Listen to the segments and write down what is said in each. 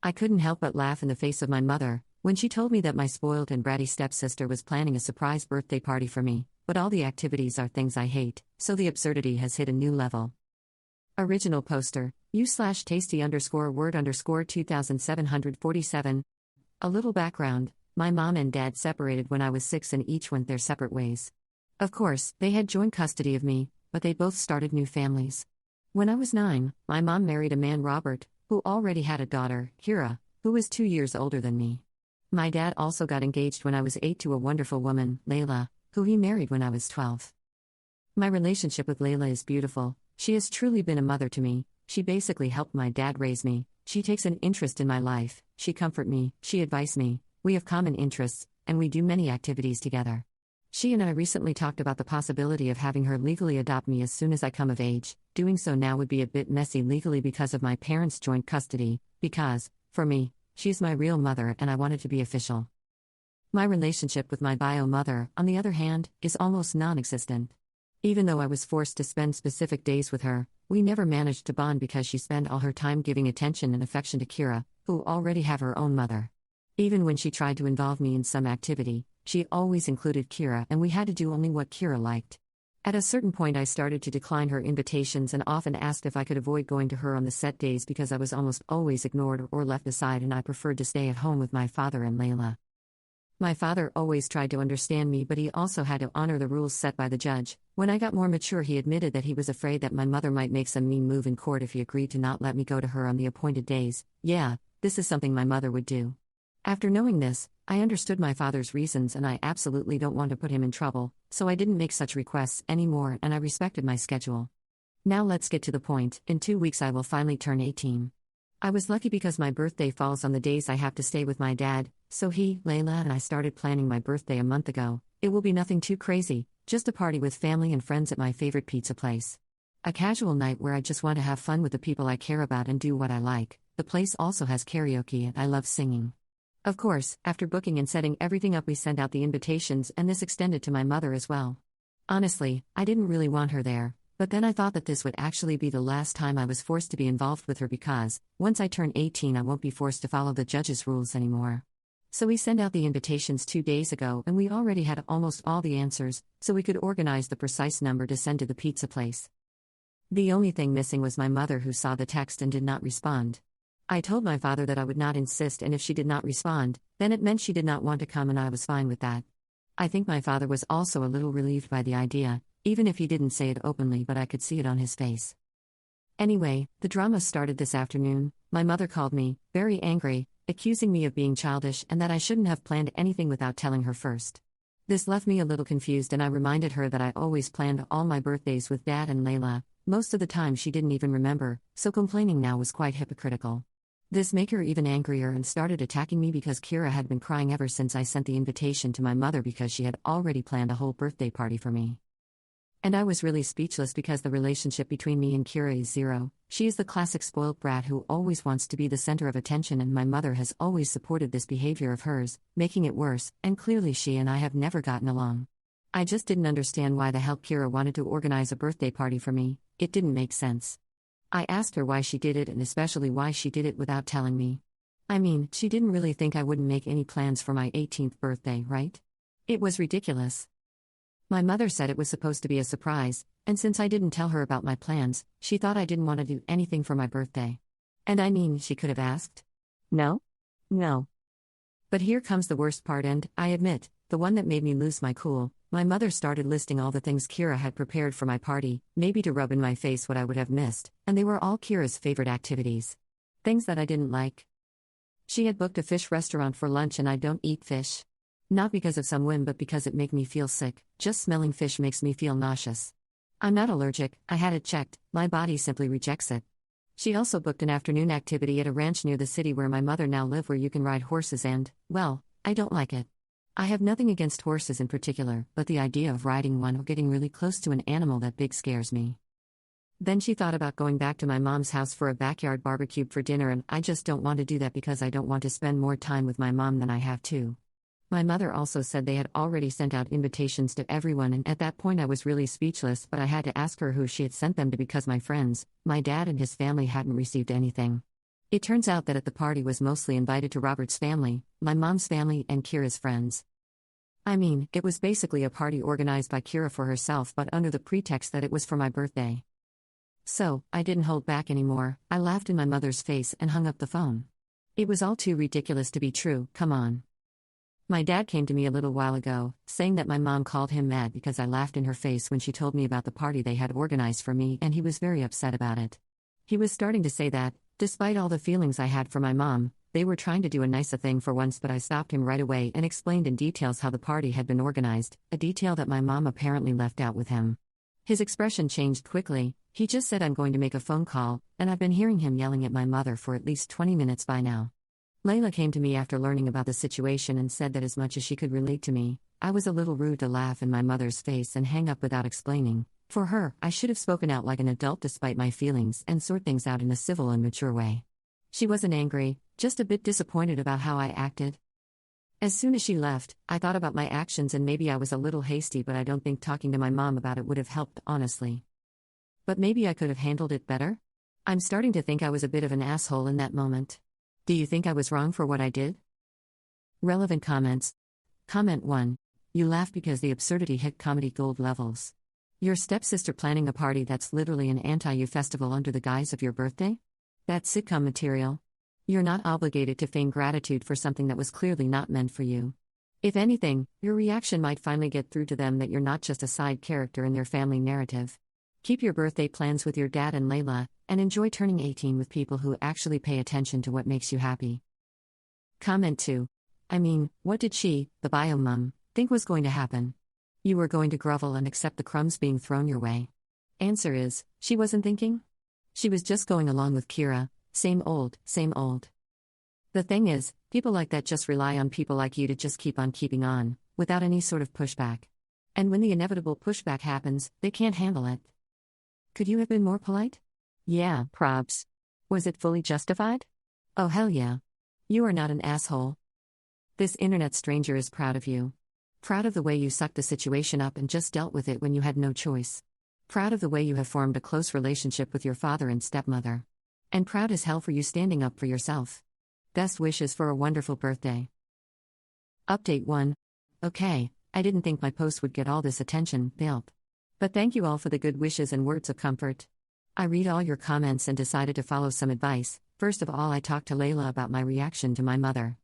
I couldn't help but laugh in the face of my mother when she told me that my spoiled and bratty stepsister was planning a surprise birthday party for me, but all the activities are things I hate, so the absurdity has hit a new level. Original poster, u/tasty_word_2747. A little background: my mom and dad separated when I was 6 and each went their separate ways. Of course, they had joint custody of me, but they both started new families. When I was 9, my mom married a man, Robert, who already had a daughter, Kira, who was 2 years older than me. My dad also got engaged when I was 8 to a wonderful woman, Layla, who he married when I was 12. My relationship with Layla is beautiful. She has truly been a mother to me. She basically helped my dad raise me. She takes an interest in my life, she comforts me, she advises me, we have common interests, and we do many activities together. She and I recently talked about the possibility of having her legally adopt me as soon as I come of age. Doing so now would be a bit messy legally because of my parents' joint custody, because, for me, she's my real mother and I want it to be official. My relationship with my bio mother, on the other hand, is almost non-existent. Even though I was forced to spend specific days with her, we never managed to bond because she spent all her time giving attention and affection to Kira, who already have her own mother. Even when she tried to involve me in some activity, she always included Kira and we had to do only what Kira liked. At a certain point I started to decline her invitations and often asked if I could avoid going to her on the set days because I was almost always ignored or left aside and I preferred to stay at home with my father and Layla. My father always tried to understand me, but he also had to honor the rules set by the judge. When I got more mature, he admitted that he was afraid that my mother might make some mean move in court if he agreed to not let me go to her on the appointed days. Yeah, this is something my mother would do. After knowing this, I understood my father's reasons and I absolutely don't want to put him in trouble, so I didn't make such requests anymore and I respected my schedule. Now let's get to the point. In 2 weeks I will finally turn 18. I was lucky because my birthday falls on the days I have to stay with my dad, so he, Layla and I started planning my birthday a month ago. It will be nothing too crazy, just a party with family and friends at my favorite pizza place. A casual night where I just want to have fun with the people I care about and do what I like. The place also has karaoke and I love singing. Of course, after booking and setting everything up we sent out the invitations and this extended to my mother as well. Honestly, I didn't really want her there. But then I thought that this would actually be the last time I was forced to be involved with her because, once I turn 18 I won't be forced to follow the judge's rules anymore. So we sent out the invitations 2 days ago and we already had almost all the answers, so we could organize the precise number to send to the pizza place. The only thing missing was my mother, who saw the text and did not respond. I told my father that I would not insist, and if she did not respond, then it meant she did not want to come and I was fine with that. I think my father was also a little relieved by the idea, even if he didn't say it openly, but I could see it on his face. Anyway, the drama started this afternoon. My mother called me, very angry, accusing me of being childish and that I shouldn't have planned anything without telling her first. This left me a little confused and I reminded her that I always planned all my birthdays with Dad and Layla. Most of the time she didn't even remember, so complaining now was quite hypocritical. This made her even angrier and started attacking me because Kira had been crying ever since I sent the invitation to my mother because she had already planned a whole birthday party for me. And I was really speechless because the relationship between me and Kira is zero. She is the classic spoilt brat who always wants to be the center of attention, and my mother has always supported this behavior of hers, making it worse, and clearly she and I have never gotten along. I just didn't understand why the hell Kira wanted to organize a birthday party for me. It didn't make sense. I asked her why she did it and especially why she did it without telling me. I mean, she didn't really think I wouldn't make any plans for my 18th birthday, right? It was ridiculous. My mother said it was supposed to be a surprise, and since I didn't tell her about my plans, she thought I didn't want to do anything for my birthday. And I mean, she could have asked. No? No. But here comes the worst part, and, I admit, the one that made me lose my cool. My mother started listing all the things Kira had prepared for my party, maybe to rub in my face what I would have missed, and they were all Kira's favorite activities. Things that I didn't like. She had booked a fish restaurant for lunch and I don't eat fish. Not because of some whim but because it made me feel sick. Just smelling fish makes me feel nauseous. I'm not allergic, I had it checked, my body simply rejects it. She also booked an afternoon activity at a ranch near the city where my mother now lives where you can ride horses and, well, I don't like it. I have nothing against horses in particular, but the idea of riding one or getting really close to an animal that big scares me. Then she thought about going back to my mom's house for a backyard barbecue for dinner, and I just don't want to do that because I don't want to spend more time with my mom than I have to. My mother also said they had already sent out invitations to everyone, and at that point I was really speechless, but I had to ask her who she had sent them to because my friends, my dad and his family hadn't received anything. It turns out that at the party was mostly invited to Robert's family, my mom's family, and Kira's friends. I mean, it was basically a party organized by Kira for herself but under the pretext that it was for my birthday. So, I didn't hold back anymore, I laughed in my mother's face and hung up the phone. It was all too ridiculous to be true, come on. My dad came to me a little while ago, saying that my mom called him mad because I laughed in her face when she told me about the party they had organized for me, and he was very upset about it. He was starting to say that, despite all the feelings I had for my mom, they were trying to do a nicer thing for once, but I stopped him right away and explained in details how the party had been organized, a detail that my mom apparently left out with him. His expression changed quickly. He just said, "I'm going to make a phone call," and I've been hearing him yelling at my mother for at least 20 minutes by now. Layla came to me after learning about the situation and said that as much as she could relate to me, I was a little rude to laugh in my mother's face and hang up without explaining. For her, I should have spoken out like an adult despite my feelings and sort things out in a civil and mature way. She wasn't angry, just a bit disappointed about how I acted. As soon as she left, I thought about my actions and maybe I was a little hasty, but I don't think talking to my mom about it would have helped, honestly. But maybe I could have handled it better? I'm starting to think I was a bit of an asshole in that moment. Do you think I was wrong for what I did? Relevant comments. Comment 1. You laugh because the absurdity hit comedy gold levels. Your stepsister planning a party that's literally an anti-you festival under the guise of your birthday? That's sitcom material. You're not obligated to feign gratitude for something that was clearly not meant for you. If anything, your reaction might finally get through to them that you're not just a side character in their family narrative. Keep your birthday plans with your dad and Layla, and enjoy turning 18 with people who actually pay attention to what makes you happy. Comment 2. I mean, what did she, the bio mum, think was going to happen? You were going to grovel and accept the crumbs being thrown your way. Answer is, she wasn't thinking. She was just going along with Kira, same old, same old. The thing is, people like that just rely on people like you to just keep on keeping on, without any sort of pushback. And when the inevitable pushback happens, they can't handle it. Could you have been more polite? Yeah, probs. Was it fully justified? Oh hell yeah. You are not an asshole. This internet stranger is proud of you. Proud of the way you sucked the situation up and just dealt with it when you had no choice. Proud of the way you have formed a close relationship with your father and stepmother. And proud as hell for you standing up for yourself. Best wishes for a wonderful birthday. Update 1. Okay, I didn't think my post would get all this attention, Bilp. But thank you all for the good wishes and words of comfort. I read all your comments and decided to follow some advice. First of all, I talked to Layla about my reaction to my mother.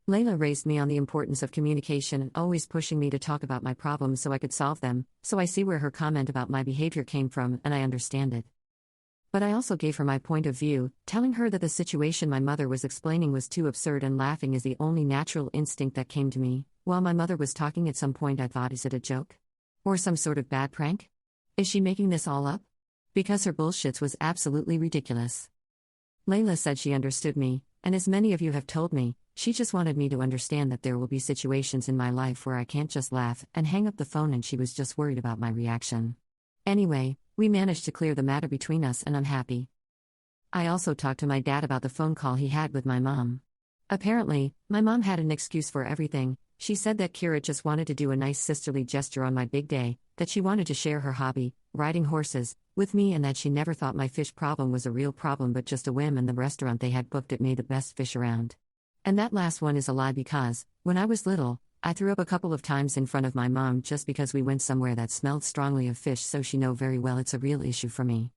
Layla raised me on the importance of communication and always pushing me to talk about my problems so I could solve them, so I see where her comment about my behavior came from and I understand it. But I also gave her my point of view, telling her that the situation my mother was explaining was too absurd and laughing is the only natural instinct that came to me. While my mother was talking at some point I thought, is it a joke? Or some sort of bad prank? Is she making this all up? Because her bullshits was absolutely ridiculous. Layla said she understood me, and as many of you have told me, she just wanted me to understand that there will be situations in my life where I can't just laugh and hang up the phone, and she was just worried about my reaction. Anyway, we managed to clear the matter between us and I'm happy. I also talked to my dad about the phone call he had with my mom. Apparently, my mom had an excuse for everything. She said that Kira just wanted to do a nice sisterly gesture on my big day, that she wanted to share her hobby, riding horses, with me, and that she never thought my fish problem was a real problem but just a whim, and the restaurant they had booked it made the best fish around. And that last one is a lie because, when I was little, I threw up a couple of times in front of my mom just because we went somewhere that smelled strongly of fish, so she know very well it's a real issue for me.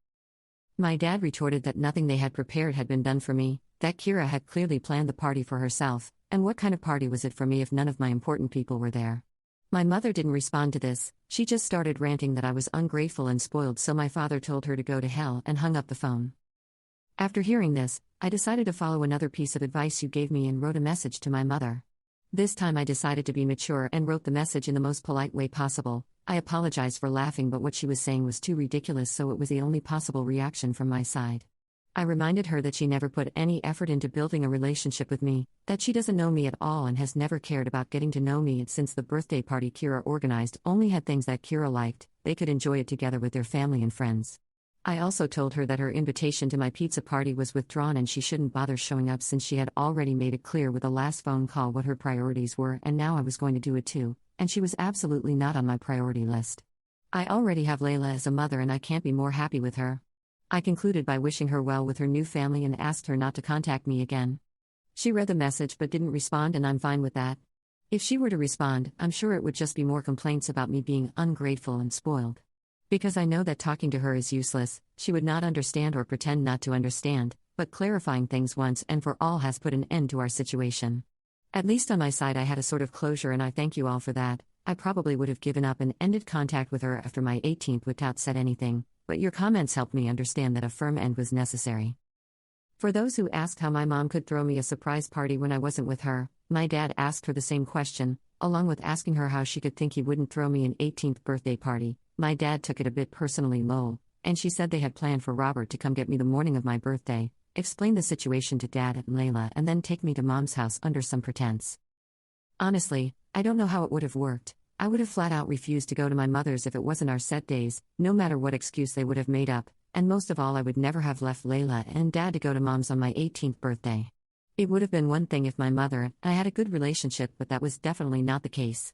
My dad retorted that nothing they had prepared had been done for me, that Kira had clearly planned the party for herself, and what kind of party was it for me if none of my important people were there? My mother didn't respond to this, she just started ranting that I was ungrateful and spoiled, so my father told her to go to hell and hung up the phone. After hearing this, I decided to follow another piece of advice you gave me and wrote a message to my mother. This time I decided to be mature and wrote the message in the most polite way possible. I apologized for laughing, but what she was saying was too ridiculous, so it was the only possible reaction from my side. I reminded her that she never put any effort into building a relationship with me, that she doesn't know me at all and has never cared about getting to know me, and since the birthday party Kira organized only had things that Kira liked, they could enjoy it together with their family and friends. I also told her that her invitation to my pizza party was withdrawn and she shouldn't bother showing up since she had already made it clear with the last phone call what her priorities were, and now I was going to do it too, and she was absolutely not on my priority list. I already have Layla as a mother and I can't be more happy with her. I concluded by wishing her well with her new family and asked her not to contact me again. She read the message but didn't respond, and I'm fine with that. If she were to respond, I'm sure it would just be more complaints about me being ungrateful and spoiled. Because I know that talking to her is useless, she would not understand or pretend not to understand, but clarifying things once and for all has put an end to our situation. At least on my side I had a sort of closure, and I thank you all for that. I probably would have given up and ended contact with her after my 18th without said anything, but your comments helped me understand that a firm end was necessary. For those who asked how my mom could throw me a surprise party when I wasn't with her, my dad asked her the same question, along with asking her how she could think he wouldn't throw me an 18th birthday party. My dad took it a bit personally, lol, and she said they had planned for Robert to come get me the morning of my birthday, explain the situation to Dad and Layla, and then take me to Mom's house under some pretense. Honestly, I don't know how it would have worked. I would have flat out refused to go to my mother's if it wasn't our set days, no matter what excuse they would have made up, and most of all I would never have left Layla and Dad to go to Mom's on my 18th birthday. It would have been one thing if my mother and I had a good relationship, but that was definitely not the case.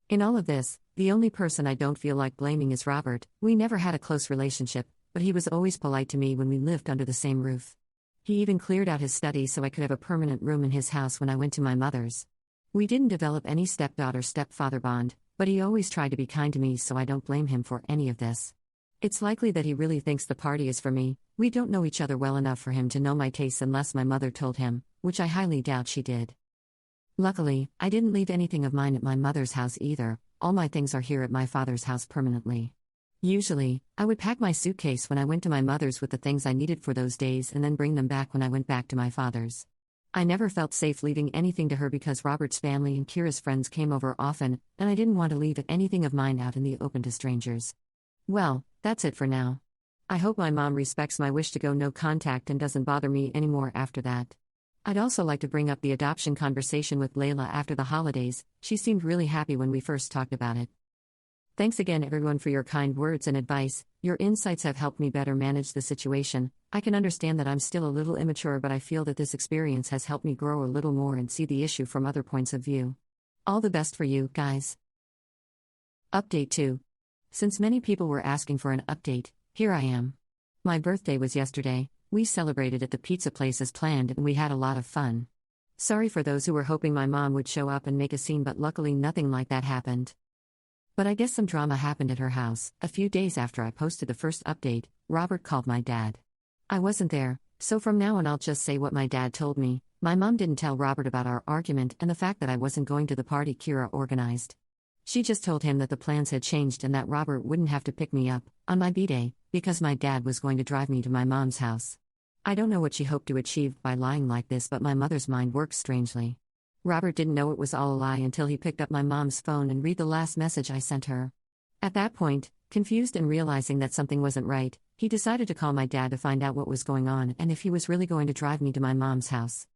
In all of this, the only person I don't feel like blaming is Robert. We never had a close relationship, but he was always polite to me when we lived under the same roof. He even cleared out his study so I could have a permanent room in his house when I went to my mother's. We didn't develop any stepdaughter-stepfather bond, but he always tried to be kind to me, so I don't blame him for any of this. It's likely that he really thinks the party is for me. We don't know each other well enough for him to know my tastes unless my mother told him, which I highly doubt she did. Luckily, I didn't leave anything of mine at my mother's house either. All my things are here at my father's house permanently. Usually, I would pack my suitcase when I went to my mother's with the things I needed for those days and then bring them back when I went back to my father's. I never felt safe leaving anything to her because Robert's family and Kira's friends came over often, and I didn't want to leave anything of mine out in the open to strangers. Well, that's it for now. I hope my mom respects my wish to go no contact and doesn't bother me anymore after that. I'd also like to bring up the adoption conversation with Layla after the holidays. She seemed really happy when we first talked about it. Thanks again everyone for your kind words and advice. Your insights have helped me better manage the situation. I can understand that I'm still a little immature, but I feel that this experience has helped me grow a little more and see the issue from other points of view. All the best for you, guys. Update 2. Since many people were asking for an update, here I am. My birthday was yesterday. We celebrated at the pizza place as planned and we had a lot of fun. Sorry for those who were hoping my mom would show up and make a scene, but luckily nothing like that happened. But I guess some drama happened at her house. A few days after I posted the first update, Robert called my dad. I wasn't there, so from now on I'll just say what my dad told me. My mom didn't tell Robert about our argument and the fact that I wasn't going to the party Kira organized. She just told him that the plans had changed and that Robert wouldn't have to pick me up on my B-day because my dad was going to drive me to my mom's house. I don't know what she hoped to achieve by lying like this, but my mother's mind works strangely. Robert didn't know it was all a lie until he picked up my mom's phone and read the last message I sent her. At that point, confused and realizing that something wasn't right, he decided to call my dad to find out what was going on and if he was really going to drive me to my mom's house.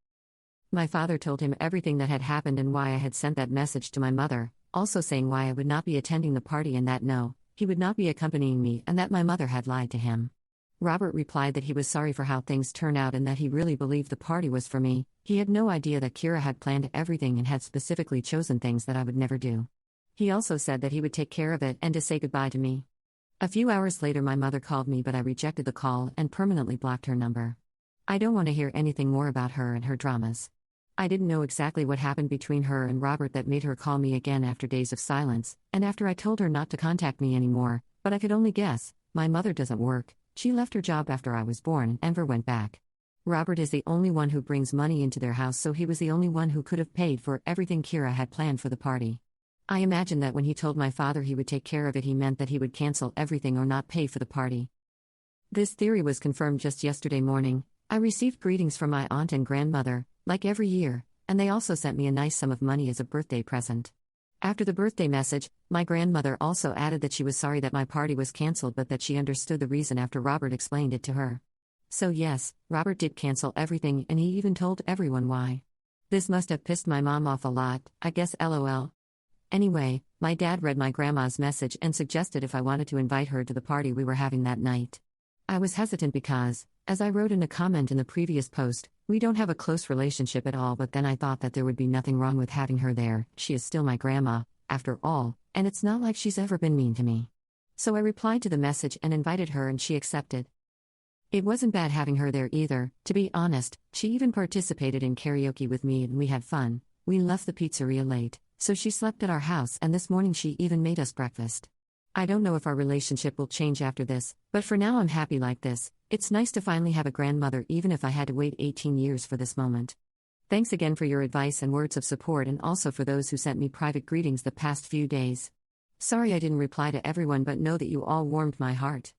My father told him everything that had happened and why I had sent that message to my mother, also saying why I would not be attending the party and that no, he would not be accompanying me and that my mother had lied to him. Robert replied that he was sorry for how things turned out and that he really believed the party was for me. He had no idea that Kira had planned everything and had specifically chosen things that I would never do. He also said that he would take care of it and to say goodbye to me. A few hours later my mother called me, but I rejected the call and permanently blocked her number. I don't want to hear anything more about her and her dramas. I didn't know exactly what happened between her and Robert that made her call me again after days of silence, and after I told her not to contact me anymore, but I could only guess. My mother doesn't work. She left her job after I was born and never went back. Robert is the only one who brings money into their house, so he was the only one who could have paid for everything Kira had planned for the party. I imagine that when he told my father he would take care of it, he meant that he would cancel everything or not pay for the party. This theory was confirmed just yesterday morning. I received greetings from my aunt and grandmother, like every year, and they also sent me a nice sum of money as a birthday present. After the birthday message, my grandmother also added that she was sorry that my party was cancelled, but that she understood the reason after Robert explained it to her. So yes, Robert did cancel everything and he even told everyone why. This must have pissed my mom off a lot, I guess, lol. Anyway, my dad read my grandma's message and suggested if I wanted to invite her to the party we were having that night. I was hesitant because, as I wrote in a comment in the previous post, we don't have a close relationship at all, but then I thought that there would be nothing wrong with having her there. She is still my grandma, after all, and it's not like she's ever been mean to me. So I replied to the message and invited her and she accepted. It wasn't bad having her there either, to be honest. She even participated in karaoke with me and we had fun. We left the pizzeria late, so she slept at our house, and this morning she even made us breakfast. I don't know if our relationship will change after this, but for now I'm happy like this. It's nice to finally have a grandmother, even if I had to wait 18 years for this moment. Thanks again for your advice and words of support, and also for those who sent me private greetings the past few days. Sorry I didn't reply to everyone, but know that you all warmed my heart.